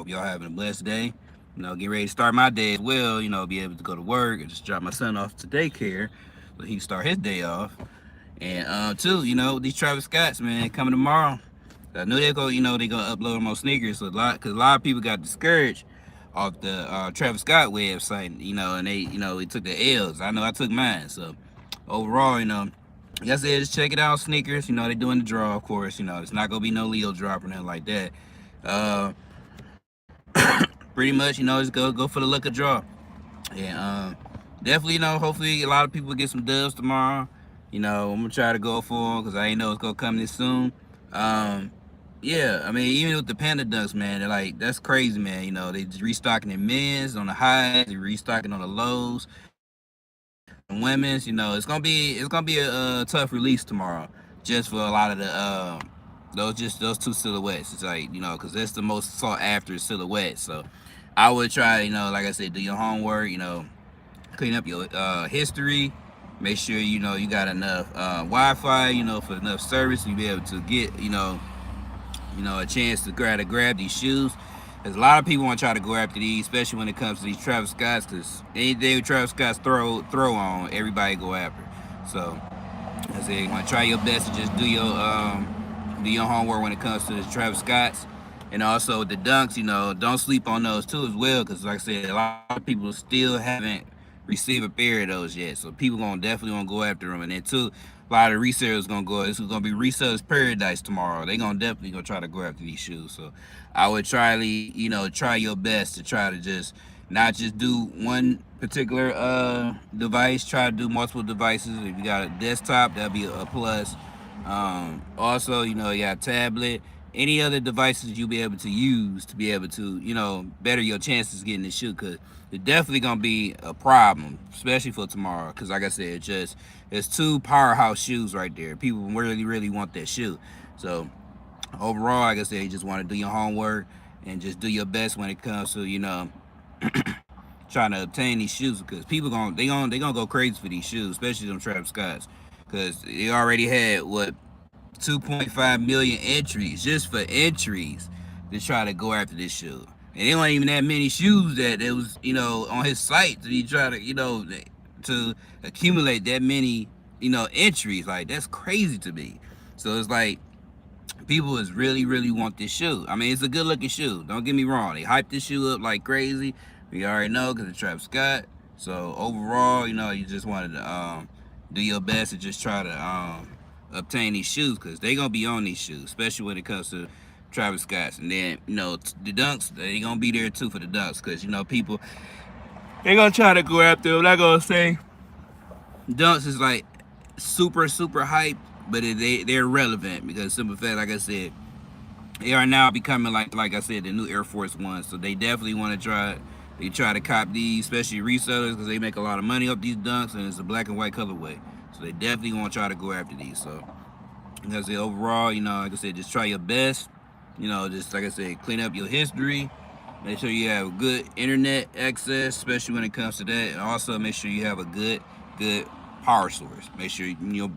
hope y'all having a blessed day. Get ready to start my day as well. Be able to go to work and just drop my son off to daycare so he can start his day off. And too, these Travis Scotts, man, coming tomorrow. I knew they gonna upload them on sneakers, so cause a lot of people got discouraged off the Travis Scott website, and they took the L's. I know I took mine. So overall, like I said, just check it out, sneakers. They doing the draw, of course. It's not gonna be no Leo drop or nothing like that. Uh, Pretty much, just go for the luck of draw. And definitely, hopefully a lot of people get some dubs tomorrow. I'm gonna try to go for them because I ain't know it's gonna come this soon. Um, yeah, I mean, even with the panda dunks, man, they're like that's crazy, man. They just restocking in men's on the highs, they restocking on the lows. And women's, it's gonna be a tough release tomorrow, just for a lot of the those two silhouettes. It's like because that's the most sought after silhouette. So I would try, like I said, do your homework. Clean up your history. Make sure you got enough Wi-Fi. For enough service to be able to get a chance to grab these shoes. There's a lot of people want to try to go after these, especially when it comes to these Travis Scotts, because anything Travis Scott's throw on, everybody go after. So, I say you want to try your best to just do your homework when it comes to the Travis Scotts, and also the dunks. Don't sleep on those too as well, because like I said, a lot of people still haven't received a pair of those yet. So people definitely gonna go after them, and then too, a lot of resellers gonna go. This is gonna be resellers paradise tomorrow. They definitely gonna try to go after these shoes. So I would try your best to try to just not just do one particular device. Try to do multiple devices. If you got a desktop, that'll be a plus. Also, you got a tablet. Any other devices you'll be able to use to be able to, better your chances getting the shoe, because it's definitely gonna be a problem, especially for tomorrow. Because like I said, it's two powerhouse shoes right there. People really, really want that shoe. So overall, like I said, you just want to do your homework and just do your best when it comes to trying to obtain these shoes, because people they gonna go crazy for these shoes, especially them Travis Scotts, because they already had 2.5 million entries just for entries to try to go after this shoe. And there weren't even that many shoes that it was, on his site to be trying to accumulate that many, entries. Like, that's crazy to me. So it's like, people is really, really want this shoe. I mean, it's a good looking shoe. Don't get me wrong. They hyped this shoe up like crazy. We already know because it's Travis Scott. So overall, you just wanted to do your best to just try to obtain these shoes, because they gonna be on these shoes, especially when it comes to Travis Scott's. And then the dunks, they gonna be there too for the dunks, because people they gonna try to go after them. I'm not gonna say dunks is like super super hype, but they're relevant because simple fact, like I said, they are now becoming like I said, the new Air Force Ones. So they definitely want to try. They try to cop these, especially resellers, because they make a lot of money off these dunks, and it's a black and white colorway. So they definitely want to try to go after these. So like I said, overall, like I said, just try your best. Just like I said, clean up your history. Make sure you have good internet access, especially when it comes to that. And also make sure you have a good power source. Make sure your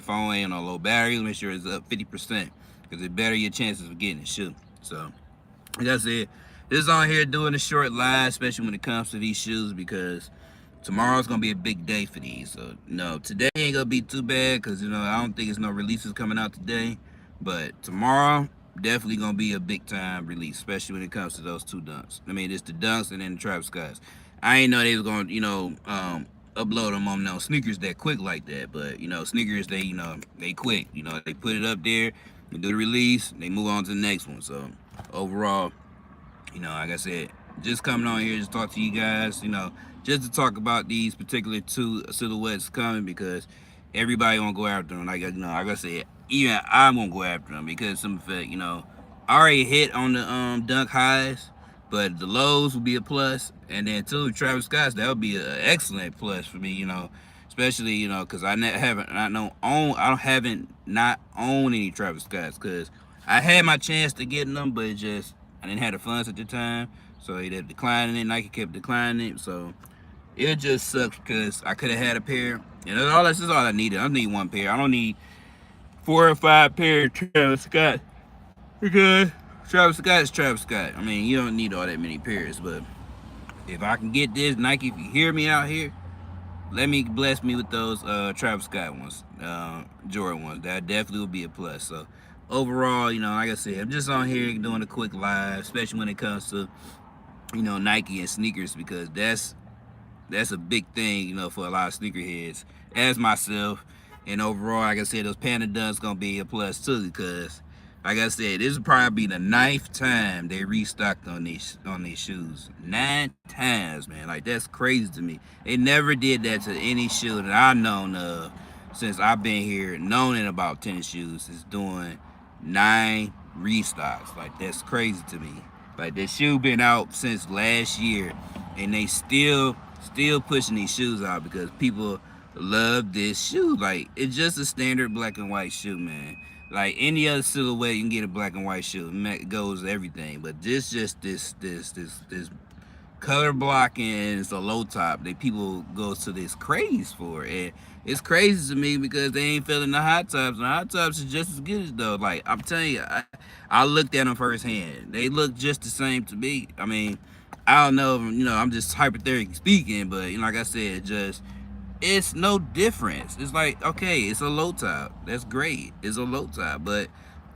phone ain't on low batteries. Make sure it's up 50%, because it better your chances of getting it shoe. So like I said, this is on here doing a short live, especially when it comes to these shoes, because tomorrow's gonna be a big day for these. So today ain't gonna be too bad, because I don't think it's no releases coming out today. But tomorrow definitely gonna be a big time release, especially when it comes to those two dunks. I mean, it's the dunks and then the Travis Scotts. I ain't know they was gonna upload them on sneakers that quick like that. But sneakers, they quick. They put it up there, they do the release, they move on to the next one. So overall, like I said, just coming on here to talk to you guys, just to talk about these particular two silhouettes coming, because everybody won't go after them. Like I said, even I'm gonna go after them, because some fact, I already hit on the dunk highs, but the lows will be a plus, and then too Travis Scott's, that would be an excellent plus for me, especially because I haven't not owned any Travis Scott's, because I had my chance to get them, but I didn't have the funds at the time, so they kept declining it. Nike kept declining it, so it just sucks, because I could have had a pair, and this is all I needed. I don't need one pair. I don't need 4 or 5 pair of Travis Scott, because Travis Scott is Travis Scott. I mean, you don't need all that many pairs, but if I can get this Nike, if you hear me out here, let me bless me with those Travis Scott ones, Jordan ones. That definitely would be a plus. So overall, like I said, I'm just on here doing a quick live, especially when it comes to Nike and sneakers, because that's a big thing, for a lot of sneakerheads, as myself. And overall, like I said, those Panda Dunks gonna be a plus too, because like I said, this will probably be the ninth time they restocked on these shoes. 9 times, man. Like, that's crazy to me. They never did that to any shoe that I known of since I've been here, knowing about tennis shoes. Is doing 9 restocks. Like, that's crazy to me. Like, this shoe been out since last year, and they still pushing these shoes out because people love this shoe. Like, it's just a standard black and white shoe, man. Like any other silhouette, you can get a black and white shoe. It goes everything, but this color blocking, and it's a low top that people go to this craze for, and it's crazy to me because they ain't feeling the hot tops. And the hot tops is just as good as though. Like, I'm telling you, I looked at them firsthand. They look just the same to me. I mean, I don't know. I'm just hypothetically speaking, but like I said, just it's no difference. It's like, okay, it's a low top. That's great. It's a low top. But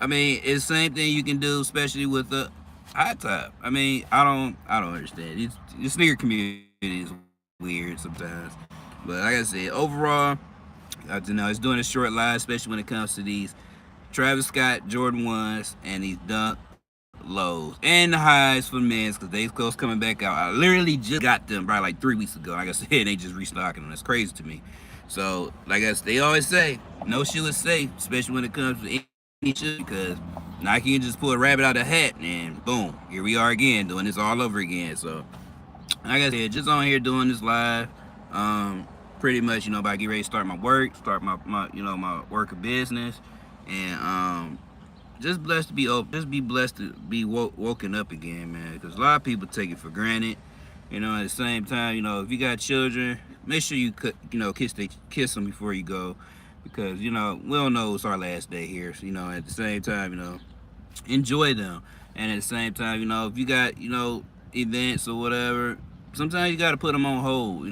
I mean, it's the same thing you can do, especially with a high top. I mean, I don't understand. The sneaker community is weird sometimes. But like I said, overall, it's doing a short live, especially when it comes to these Travis Scott Jordan 1s and these Dunk lows and the highs for the men's, because they close coming back out. I literally just got them probably like 3 weeks ago. Like I said, they just restocking them. That's crazy to me. So, like they always say, no shoe is safe, especially when it comes to any shoe, because Nike can just pull a rabbit out of the hat and boom, here we are again doing this all over again. So, like I said, just on here doing this live. Pretty much, about to get ready to start my work, start my work of business, and just blessed to be open. Just be blessed to be woken up again, man. Because a lot of people take it for granted. At the same time, if you got children, make sure you kiss them before you go, because we don't know it's our last day here. So, at the same time, enjoy them. And at the same time, if you got events or whatever, sometimes you got to put them on hold.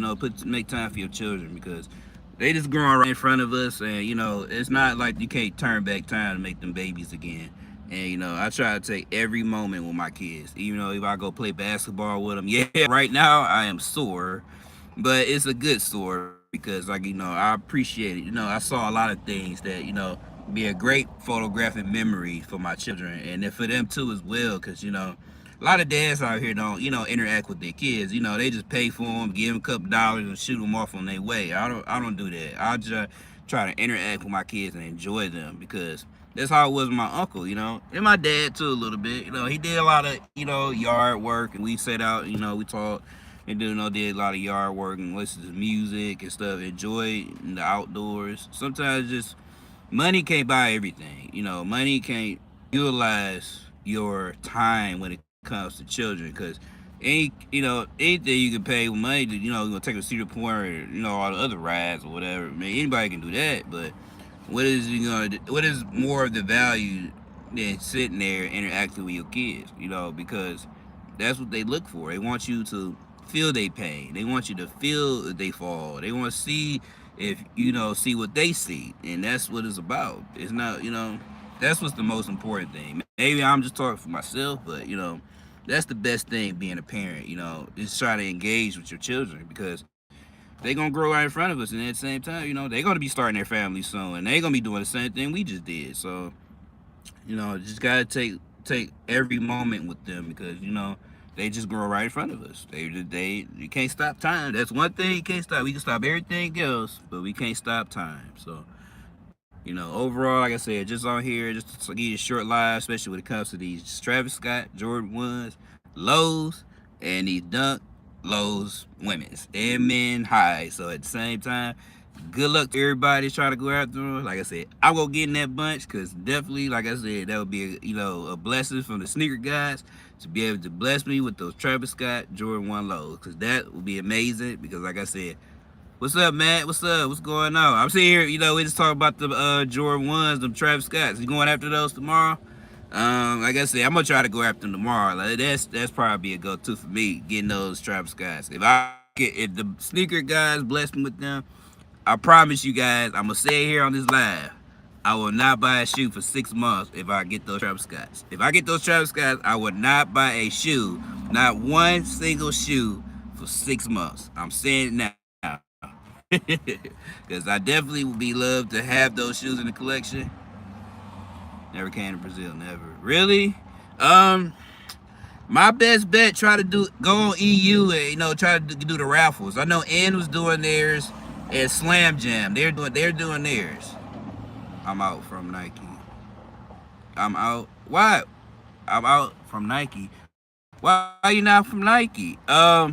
Make time for your children, because they just growing right in front of us, and it's not like you can't turn back time to make them babies again. And I try to take every moment with my kids, even though if I go play basketball with them. Yeah, right now I am sore, but it's a good sore because I appreciate it. I saw a lot of things that be a great photographic memory for my children, and then for them too as well, because a lot of dads out here don't, interact with their kids. They just pay for them, give them a couple dollars, and shoot them off on their way. I don't do that. I just try to interact with my kids and enjoy them, because that's how it was with my uncle, and my dad too a little bit. He did a lot of, yard work, and we set out, we talked and did a lot of yard work and listened to music and stuff, enjoy the outdoors. Sometimes just money can't buy everything. Money can't utilize your time when it comes to children, because anything you can pay with money to, you're gonna take a Cedar Point, or all the other rides or whatever. I mean, anybody can do that, but what is more of the value than sitting there interacting with your kids? Because that's what they look for. They want you to feel their pain. They want you to feel if they fall. They want to see if see what they see, and that's what it's about. It's not, that's what's the most important thing. Maybe I'm just talking for myself, but that's the best thing being a parent. Is try to engage with your children, because they're gonna grow right in front of us, and at the same time, they're gonna be starting their family soon, and they're gonna be doing the same thing we just did. So, just gotta take every moment with them, because they just grow right in front of us. They you can't stop time. That's one thing you can't stop. We can stop everything else, but we can't stop time. So, overall, like I said, just on here, just to give you a short live, especially when it comes to these Travis Scott Jordan 1s, lows, and these Dunk lows women's and men high. So at the same time, good luck to everybody trying to go after them. Like I said, I'm gonna get in that bunch, because definitely, like I said, that would be a blessing from the sneaker guys to be able to bless me with those Travis Scott Jordan 1 lows, because that would be amazing. Because like I said, what's up, Matt? What's up? What's going on? I'm sitting here, we just talking about the Jordan 1s, them Travis Scotts. You going after those tomorrow? Like I said, I'm gonna try to go after them tomorrow. Like, that's probably a go-to for me, getting those Travis Scotts. If the sneaker guys bless me with them, I promise you guys, I'm gonna say it here on this live. I will not buy a shoe for 6 months if I get those Travis Scotts. If I get those Travis Scotts, I would not buy a shoe, not one single shoe, for 6 months. I'm saying it now. Because I definitely would be love to have those shoes in the collection. Never came to Brazil, never. Really? Um, my best bet, try to go on EU and try to do the raffles. I know N was doing theirs and Slam Jam. They're doing theirs. I'm out from Nike. I'm out. Why? I'm out from Nike. Why are you not from Nike? I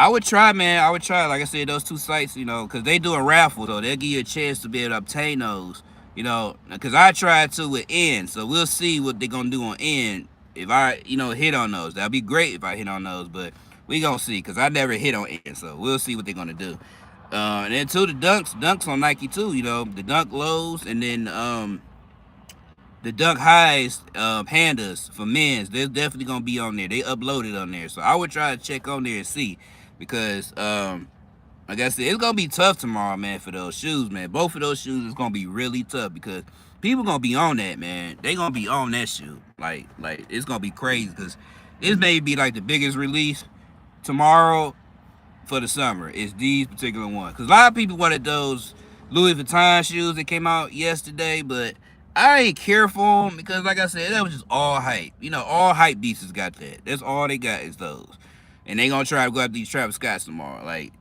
would try, man. I would try. Like I said, those two sites, because they doing raffles, so they'll give you a chance to be able to obtain those. Because I tried to with N, so we'll see what they're gonna do on N if I, hit on those. That'd be great if I hit on those, but we gonna see, because I never hit on N, so we'll see what they're gonna do. And then too, the dunks on Nike too. The dunk lows, and then the dunk highs, pandas for men's. They're definitely gonna be on there. They uploaded on there, so I would try to check on there and see, because like I said, it's gonna be tough tomorrow, man, for those shoes, man. Both of those shoes is gonna be really tough, because people gonna be on that, man. They gonna be on that shoe. Like it's gonna be crazy, because this may be like the biggest release tomorrow for the summer. Is these particular ones, because a lot of people wanted those Louis Vuitton shoes that came out yesterday, but I ain't care for them, because like I said, that was just all hype. All hype beasts got that. That's all they got is those, and they gonna try to go after these Travis Scotts tomorrow. Like,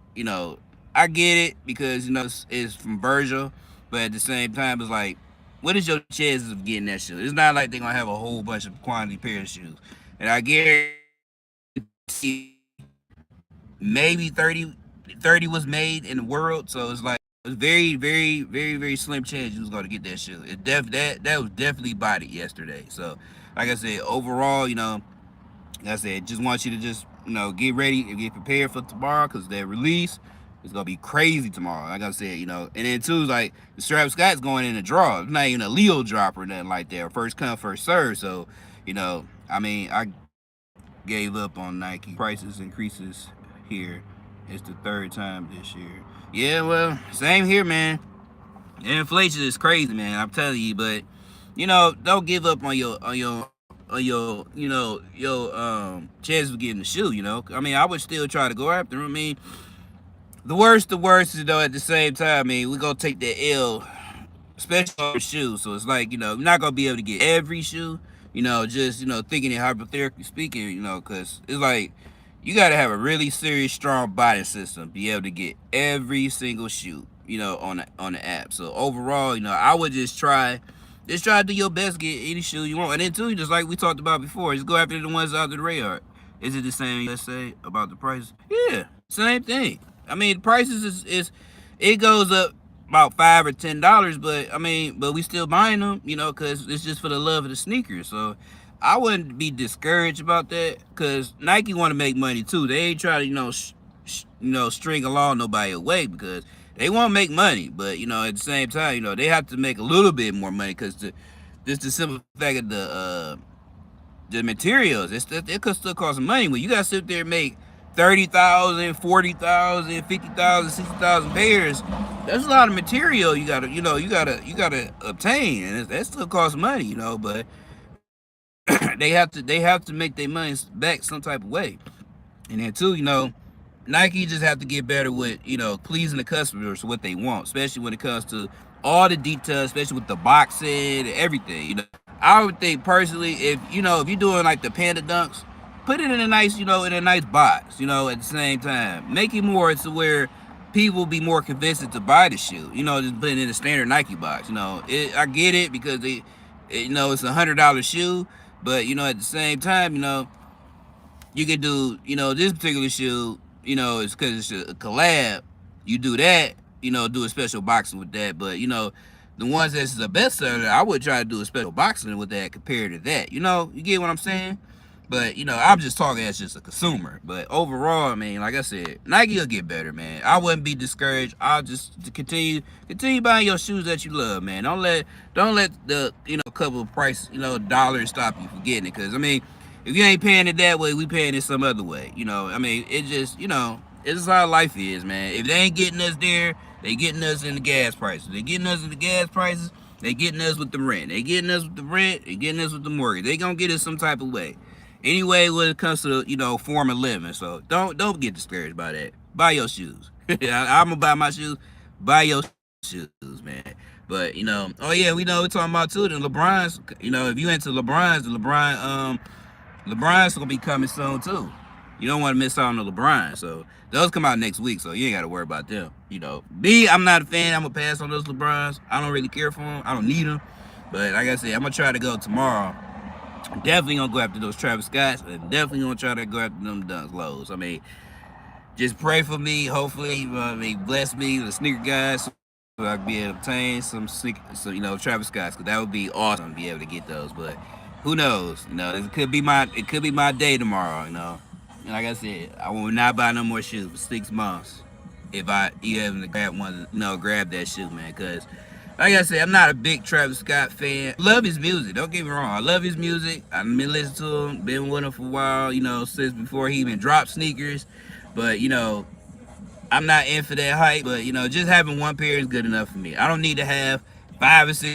I get it, because it's from Virgil, but at the same time, it's like, what is your chances of getting that shoe? It's not like they're gonna have a whole bunch of quantity pair of shoes, and I guarantee maybe 30 was made in the world, so it's like, it's very, very, very, very slim chance you was gonna get that shoe. That was definitely bodied yesterday. So, like I said, overall, like I said, just want you to just get ready and get prepared for tomorrow, because their release is gonna be crazy tomorrow. Like I said, and then too, like, the Travis Scott's going in a draw. It's not even a Leo drop or nothing like that. First come, first serve. So, I mean, I gave up on Nike. Prices increases here. It's the third time this year. Yeah, well, same here, man. Inflation is crazy, man. I'm telling you, but don't give up on your chance of getting the shoe. I mean, I would still try to go after him. I mean, the worst is, though, at the same time, I mean, we're gonna take that L, especially on shoes. So it's like, you're not gonna be able to get every shoe. Just thinking it hypothetically speaking. Because it's like, you gotta have a really serious, strong body system to be able to get every single shoe, on the app. So overall, I would just try to do your best, get any shoe you want. And then too, just like we talked about before, just go after the ones out of the radar. Is it the same, let's say, about the prices? Yeah, same thing. I mean, the prices is it goes up about $5 or $10, but we still buying them, because it's just for the love of the sneakers. So I wouldn't be discouraged about that, because Nike want to make money too. They ain't try to string along nobody away, because they want to make money, but at the same time, they have to make a little bit more money, because just the simple fact of the materials, it could still cost money. When you gotta sit there and make 30,000, 40,000, 50,000, 60,000 pairs, that's a lot of material you gotta obtain, and that still costs money, but they have to make their money back some type of way. And then too, Nike just have to get better with pleasing the customers what they want, especially when it comes to all the details, especially with the boxing and everything. I would think personally, if if you're doing like the panda dunks, put it in a nice box. At the same time, make it more to where people be more convinced to buy the shoe. Just put it in a standard Nike box. I get it, because it's $100 shoe, but at the same time, you can do this particular shoe. It's because it's a collab. You do that. Do a special boxing with that. But the ones that's a bestseller, I would try to do a special boxing with that compared to that. You get what I'm saying? But I'm just talking as just a consumer. But overall, I mean, like I said, Nike will get better, man. I wouldn't be discouraged. I'll just continue buying your shoes that you love, man. Don't let the couple of price dollars stop you from getting it. Cause I mean, if you ain't paying it that way, we paying it some other way. I mean, it just it's just how life is, man. If they ain't getting us there, they getting us in the gas prices. They getting us in the gas prices. They getting us with the rent. They getting us with the rent. They getting us with the mortgage. They gonna get us some type of way. Anyway, when it comes to form of living, so don't get discouraged by that. Buy your shoes. I'm gonna buy my shoes. Buy your shoes, man. But oh yeah, we know we're talking about too the LeBrons. If you into LeBrons, LeBron's gonna be coming soon too. You don't want to miss out on the LeBron. So those come out next week, so you ain't got to worry about them. Me, I'm not a fan. I'm gonna pass on those LeBrons. I don't really care for them. I don't need them. But like I said, I'm gonna try to go tomorrow. Definitely gonna go after those Travis Scotts, and definitely gonna try to go after them Dunks Lows. I mean, just pray for me. Hopefully, bless me, the sneaker guys, so I can be able to obtain Travis Scotts, because that would be awesome to be able to get those. But who knows? It could be my day tomorrow. And like I said, I will not buy no more shoes for 6 months if I even grab one, grab that shoe, man, because like I said, I'm not a big Travis Scott fan. Love his music. Don't get me wrong. I love his music. I've been listening to him. Been with him for a while. Since before he even dropped sneakers. But I'm not in for that hype. But just having one pair is good enough for me. I don't need to have 5 or 6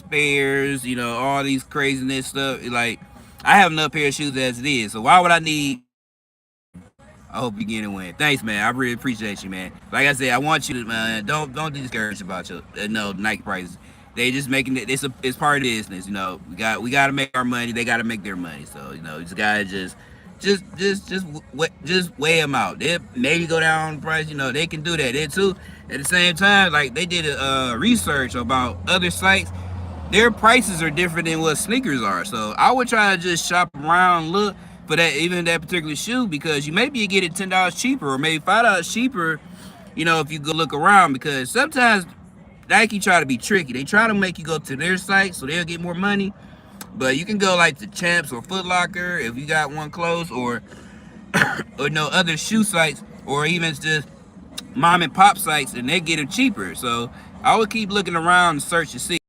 pairs. All these craziness stuff. Like, I have enough pair of shoes as it is. So why would I need? I hope you get a win. Thanks, man. I really appreciate you, man. Like I said, I want you to, man. Don't be discouraged about your Nike prices. They just making it. It's part of the business. We got to make our money. They got to make their money. So you just gotta just weigh them out. They maybe go down in price. They can do that. They too. At the same time, like they did a research about other sites, their prices are different than what sneakers are. So I would try to just shop around, look for that, even that particular shoe, because you maybe get it $10 cheaper or maybe $5 cheaper. If you go look around, because sometimes Nike try to be tricky. They try to make you go to their site so they'll get more money. But you can go like to Champs or Foot Locker if you got one close, or no other shoe sites, or even just mom and pop sites, and they get them cheaper. So I would keep looking around and search to see.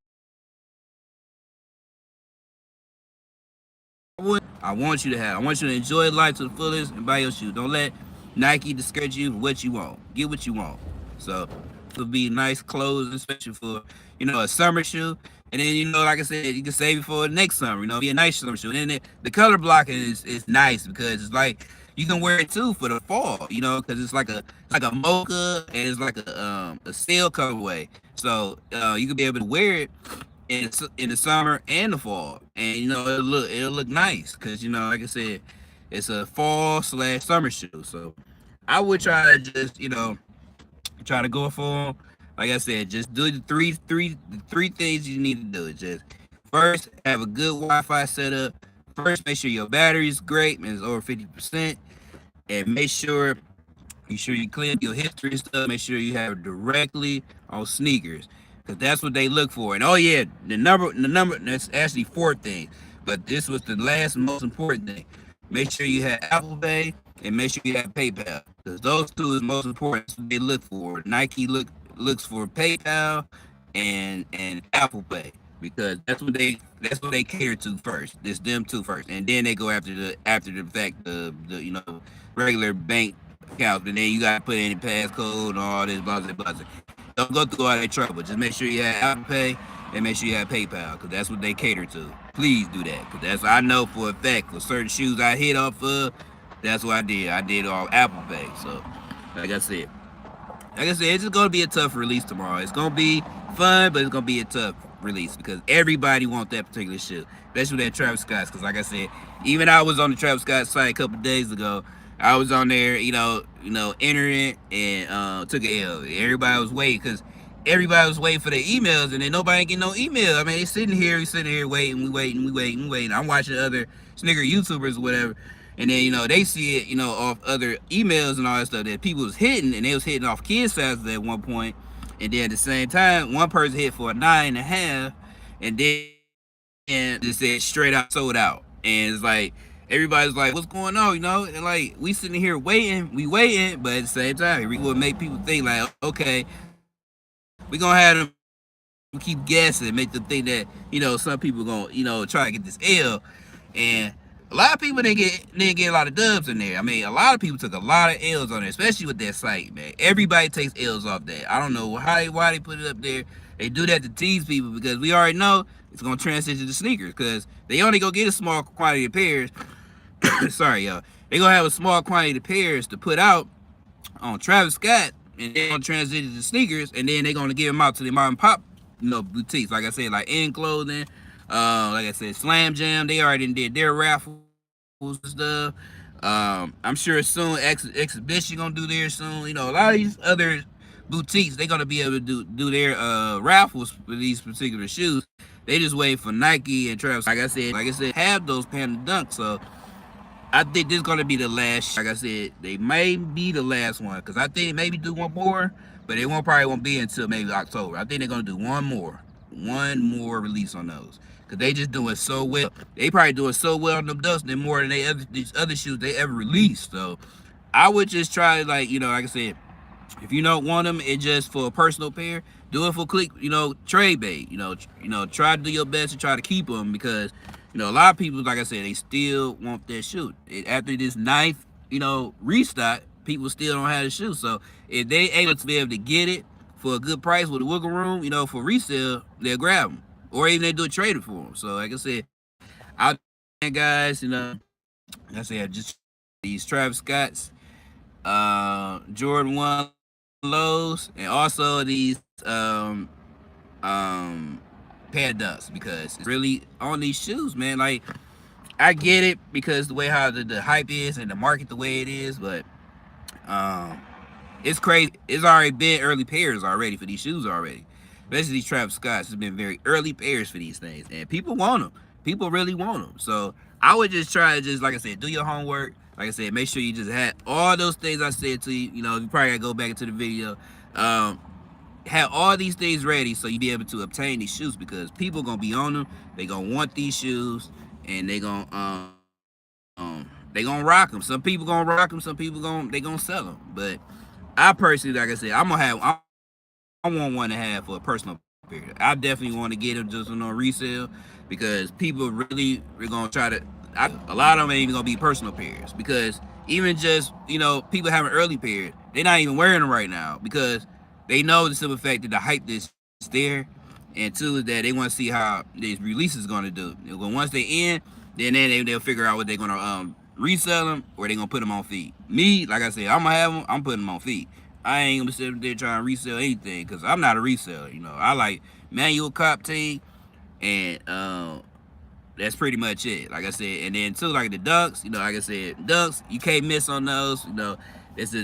I want you to have. I want you to enjoy life to the fullest and buy your shoes. Don't let Nike discourage you for what you want. Get what you want. So it'll be nice clothes, especially for a summer shoe. And then like I said, you can save it for the next summer. Be a nice summer shoe. And then the color blocking is nice, because it's like you can wear it too for the fall. Because it's like a mocha, and it's like a sail colorway. So you can be able to wear it in the summer and the fall, and it'll look nice, because like I said, it's a fall/summer shoe. So I would try to just try to go for them. Like I said, just do the three things you need to do. Just first, have a good Wi-Fi setup. First, make sure your battery is great, and it's over 50%, and make sure you clean your history and stuff. Make sure you have it directly on sneakers, because that's what they look for. And oh yeah, the number. That's actually 4 things, but this was the last most important thing. Make sure you have Apple Pay, and make sure you have PayPal, because those two is most important. That's what they look for. Nike looks for PayPal and Apple Pay, because that's what they cater to first. It's them two first, and then they go after the fact the regular bank accounts, and then you gotta put in a passcode and all this blah blah blah. Don't go through all that trouble. Just make sure you have Apple Pay and make sure you have PayPal, because that's what they cater to. Please do that, because that's I know for a fact for certain shoes I hit off of. That's what I did. I did all Apple Pay. So, like I said, it's just gonna be a tough release tomorrow. It's gonna be fun, but it's gonna be a tough release, because everybody wants that particular shoe, especially that Travis Scott. Because like I said, even I was on the Travis Scott site a couple days ago. I was on there, entering, and took an L. Everybody was waiting for the emails, and then nobody get no email. I mean, we sitting here waiting, we waiting. I'm watching other sneaker YouTubers or whatever, and then they see it, off other emails and all that stuff that people was hitting, and they was hitting off kid sizes at one point, and then at the same time, one person hit for a 9.5, and then just said straight out sold out, and it's like. everybody's like, "What's going on?" And like we sitting here waiting, but at the same time, it would make people think like, "Okay, we gonna have them keep guessing, make them think that some people gonna try to get this L." And a lot of people didn't get a lot of dubs in there. I mean, a lot of people took a lot of L's on there, especially with that site, man. Everybody takes L's off that. I don't know why they put it up there. They do that to tease people because we already know it's gonna transition to sneakers because they only gonna get a small quantity of pairs. Sorry, y'all. They gonna have a small quantity of pairs to put out on Travis Scott, and they're gonna transition to sneakers, and then they're gonna give them out to the mom and pop, boutiques. Like I said, like In Clothing, like I said, Slam Jam. They already did their raffles and stuff. I'm sure soon Exhibition gonna do theirs soon. A lot of these other boutiques they gonna be able to do their raffles for these particular shoes. They just wait for Nike and Travis. Like I said, have those Panda Dunks. So I think this is gonna be the last. Like I said, they may be the last one because I think maybe do one more, but it won't be until maybe October. I think they're gonna do one more release on those because they just doing so well. They probably doing so well on them Ducks than more than these other shoes they ever released. So I would just try like I said, if you don't want them, it's just for a personal pair. Do it for trade bait. Try to do your best to try to keep them because a lot of people, like I said, they still want that shoe. After this ninth, restock, people still don't have the shoe. So if they able to be able to get it for a good price with a wiggle room, for resale, they'll grab them, or even they do a trade for them. So like I said, out there, guys, like I said, just these Travis Scotts, Jordan 1 lows, and also these Panda Dunks because it's really on these shoes, man. Like I get it because the way how the hype is and the market the way it is, but um, it's crazy. It's already been early pairs already for these shoes already. Especially these Travis Scotts has been very early pairs for these things, and people want them. People really want them. So I would just try to like I said, do your homework. Like I said, make sure you just had all those things I said to you. You probably gotta go back into the video. Have all these things ready so you be able to obtain these shoes because people gonna be on them. They gonna want these shoes, and they gonna rock them. Some people gonna rock them. Some people gonna sell them. But I personally, like I said, I want one to have for a personal period. I definitely want to get them just on resale because people really are gonna try to. A lot of them ain't even gonna be personal pairs because even just people having early pairs, they're not even wearing them right now because they know the simple fact that the hype that's there, and two is that they want to see how these releases gonna do. Once they in, then they'll figure out what they're gonna resell them or they gonna put them on feet. Me, like I said, I'm gonna have them. I'm putting them on feet. I ain't gonna be sitting there trying to resell anything because I'm not a reseller. I like manual cop team, and that's pretty much it. Like I said, and then too, like the Dunks, like I said, Dunks, you can't miss on those. It's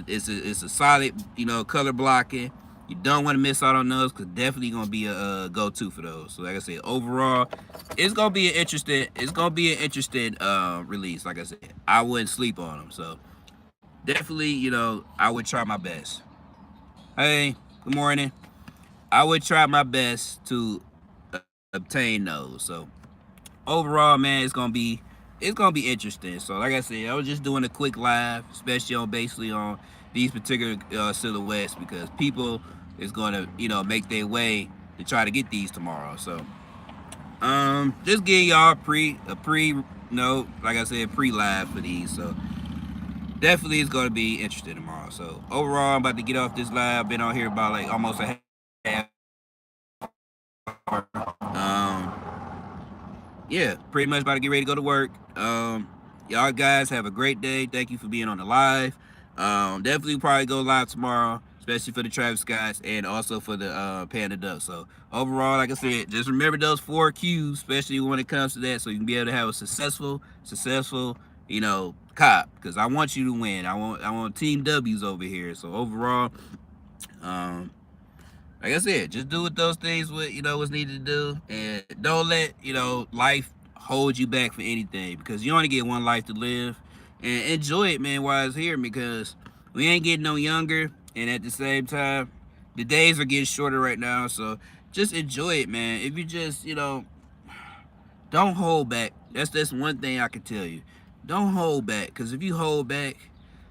a solid, color blocking. You don't want to miss out on those because definitely gonna be a go-to for those. So like I said, overall, it's gonna be an interesting release. Like I said, I wouldn't sleep on them. So definitely, I would try my best. Hey, good morning. I would try my best to obtain those. So overall, man, it's gonna be interesting. So like I said, I was just doing a quick live, especially on these particular silhouettes because people is gonna make their way to try to get these tomorrow. So just getting y'all like I said, pre live for these. So definitely it's gonna be interesting tomorrow. So overall, I'm about to get off this live. Been on here about like almost a half hour. Yeah, pretty much about to get ready to go to work. Y'all guys have a great day. Thank you for being on the live. Definitely probably go live tomorrow, especially for the Travis Scotts and also for the Panda Duck. So overall, like I said, just remember those 4 Qs, especially when it comes to that, so you can be able to have a successful, cop. Because I want you to win. I want Team W's over here. So overall, like I said, just do what those things what's needed to do, and don't let life hold you back for anything because you only get one life to live, and enjoy it, man, while it's here because we ain't getting no younger, and at the same time, the days are getting shorter right now. So just enjoy it, man. If you just don't hold back. That's one thing I can tell you. don't hold back. Because if you hold back,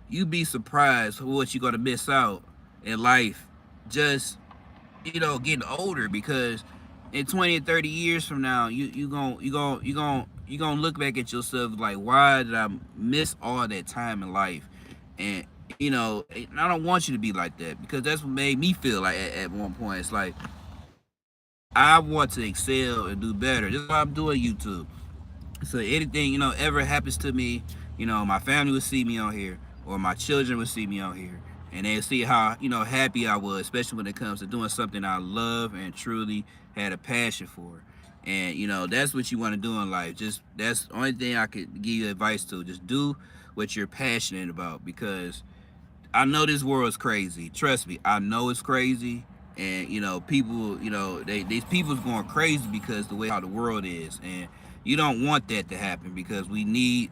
you'd be surprised what you're gonna miss out in life. Just getting older, because in 20 and 30 years from now, you gonna look back at yourself like, why did I miss all that time in life? And I don't want you to be like that, because that's what made me feel like at one point. It's like I want to excel and do better. That's why I'm doing YouTube. So anything ever happens to me, my family would see me on here, or my children would see me on here, and they'll see how happy I was, especially when it comes to doing something I love and truly had a passion for. And that's what you want to do in life. Just that's the only thing I could give you advice to. Just do what you're passionate about, because I know this world is crazy. Trust me, I know it's crazy. And people, these people's going crazy because the way how the world is, and you don't want that to happen, because we need.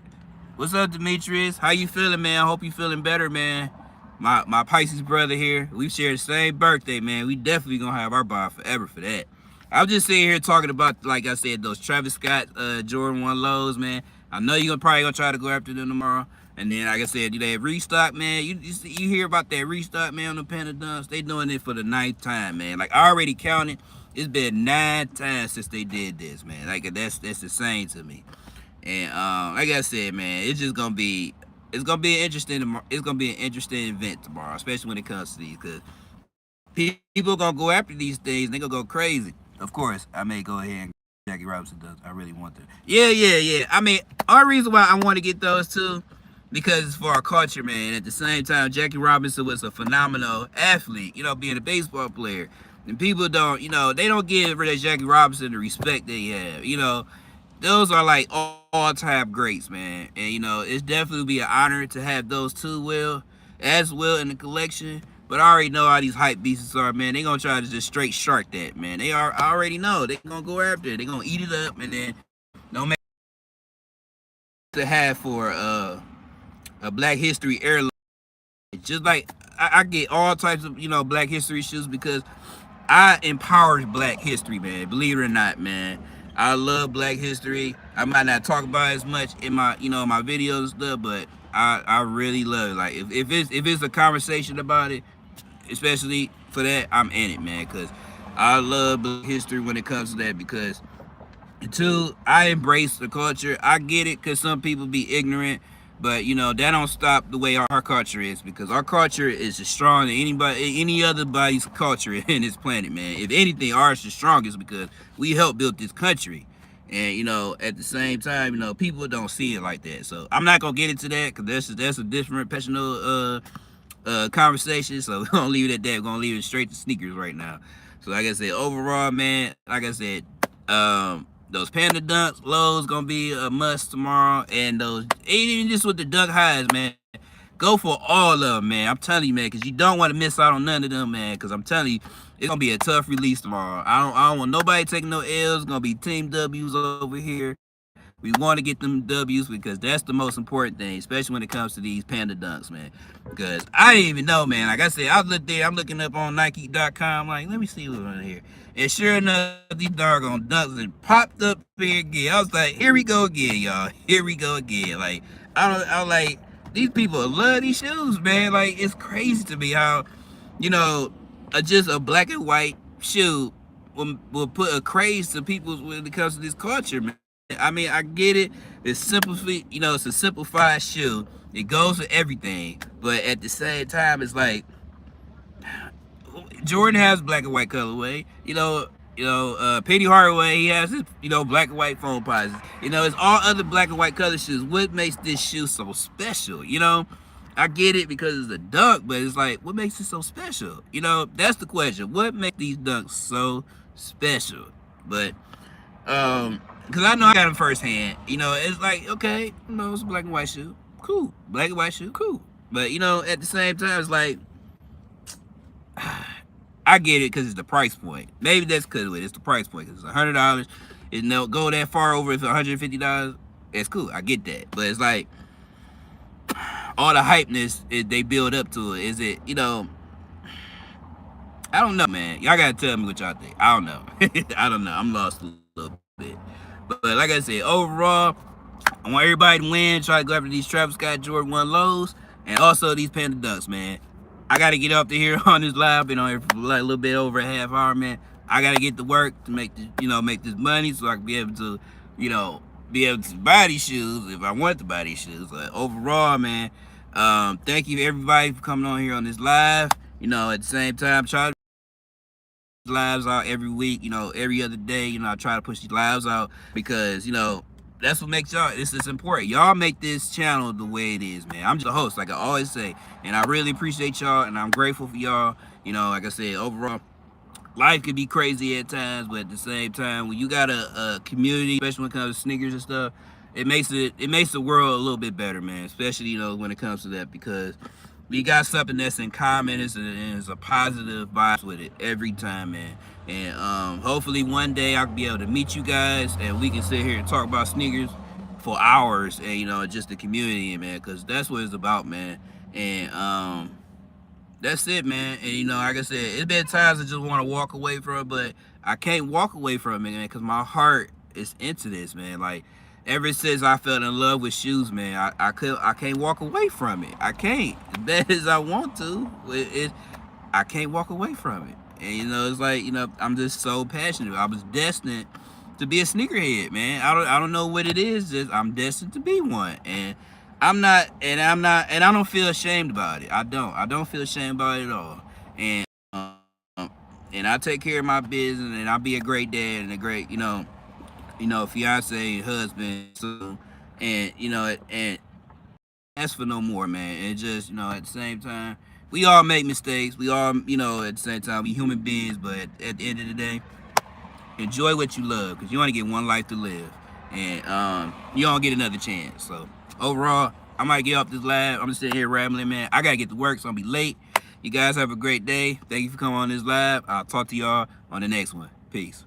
What's up, Demetrius? How you feeling, man? I hope you feeling better, man. My Pisces brother here. We share the same birthday, man. We definitely gonna have our bond forever for that. I'm just sitting here talking about, like I said, those Travis Scott Jordan 1 lows, man. I know you're probably gonna try to go after them tomorrow. And then, like I said, they have restock, man. You hear about that restock, man, on the panda dunks. They doing it for the 9th time, man. Like, I already counted. It's been 9 times since they did this, man. Like, that's insane to me. And like I said, man, it's gonna be an interesting event tomorrow, especially when it comes to these, because people gonna go after these things. They gonna go crazy. Of course, I may go ahead and Jackie Robinson does. I really want to. Yeah. I mean, our reason why I want to get those too, because it's for our culture, man. At the same time, Jackie Robinson was a phenomenal athlete, being a baseball player. And people don't, they don't give Jackie Robinson the respect they have. Those are like all-time greats, man. And, it's definitely be an honor to have those two as well in the collection. But I already know how these hype beasts are, man. They gonna try to just straight shark that, man. I already know. They gonna go after it. They gonna eat it up, and then don't make it to have for a Black History heirloom. Just like I get all types of Black History shoes, because I empowered Black History, man. Believe it or not, man. I love Black History. I might not talk about it as much in my my videos and stuff, but I really love it. Like if it's a conversation about it, especially for that, I'm in it, man. Cause I love Black History when it comes to that, because two, I embrace the culture. I get it, cause some people be ignorant, but that don't stop the way our culture is, because our culture is as strong as any other body's culture in this planet, man. If anything, ours is the strongest, because we helped build this country. And at the same time, people don't see it like that. So I'm not gonna get into that, because that's a different personal conversation. So we're gonna leave it at that. We're gonna leave it straight to sneakers right now. So like I said, overall, man, like I said, those panda dunks lows gonna be a must tomorrow, and those even just with the dunk highs, man. Go for all of them, man. I'm telling you, man, because you don't want to miss out on none of them, man. Because I'm telling you, it's gonna be a tough release tomorrow. I don't want nobody taking no L's. It's gonna be team W's over here. We want to get them W's, because that's the most important thing, especially when it comes to these panda dunks, man. Because I didn't even know, man. Like I said, I looked there. I'm looking up on Nike.com. Like, let me see what's on here. And sure enough, these doggone dunks and popped up here again. I was like, here we go again, y'all. Here we go again. Like, I'm like, these people love these shoes, man. Like, it's crazy to me how, just a black and white shoe will put a craze to people when it comes to this culture, man. I mean, I get it. It's simply, it's a simplified shoe. It goes with everything, but at the same time, it's like Jordan has black and white colorway. Penny Hardaway, he has his, black and white foam posits. It's all other black and white color shoes. What makes this shoe so special? I get it because it's a dunk, but it's like, what makes it so special? That's the question. What makes these dunks so special? But because I know I got them firsthand. It's like, okay, it's a black and white shoe, cool. Black and white shoe, cool. But at the same time, it's like, I get it because it's the price point. Maybe that's because it's the price point. Because it's $100. It don't go that far over if it's $150. It's cool. I get that. But it's like all the hypeness they build up to it. Is it, I don't know, man. Y'all gotta tell me what y'all think. I don't know. I don't know. I'm lost a little bit. But like I said, overall, I want everybody to win. Try to go after these Travis Scott Jordan 1 lows and also these Panda Ducks, man. I got to get up to here on this live. Been on here for like a little bit over a half hour, man. I got to get to work to make this, make this money so I can be able to, be able to buy these shoes if I want to buy these shoes. But overall, man, thank you everybody for coming on here on this live. At the same time, try to lives out every week, every other day. I try to push these lives out because, that's what makes y'all, this is important. Y'all make this channel the way it is, man. I'm just a host, like I always say, and I really appreciate y'all, and I'm grateful for y'all. Like I said, overall, life could be crazy at times, but at the same time, when you got a community, especially when it comes to sneakers and stuff, it makes the world a little bit better, man. Especially, when it comes to that, because we got something that's in common, and it's a positive vibe with it every time, man. And hopefully one day I can be able to meet you guys and we can sit here and talk about sneakers for hours, and just the community, man, because that's what it's about, man. And that's it, man. And like I said, it's been times I just want to walk away from it, but I can't walk away from it, man, because my heart is into this, man. Like, ever since I fell in love with shoes, man, I can't walk away from it. I can't. As bad as I want to, I can't walk away from it. And it's like, I'm just so passionate. I was destined to be a sneakerhead, man. I don't know what it is, just I'm destined to be one. And I don't feel ashamed about it. I don't feel ashamed about it at all. And and I take care of my business, and I'll be a great dad and a great, fiance, husband, so, and and ask for no more, man. And just, at the same time, we all make mistakes. We all, at the same time, we human beings. But at the end of the day, enjoy what you love, because you only get one life to live, and you don't get another chance. So overall, I might get off this live. I'm just sitting here rambling, man. I gotta get to work, so I'm gonna be late. You guys have a great day. Thank you for coming on this live. I'll talk to y'all on the next one. Peace.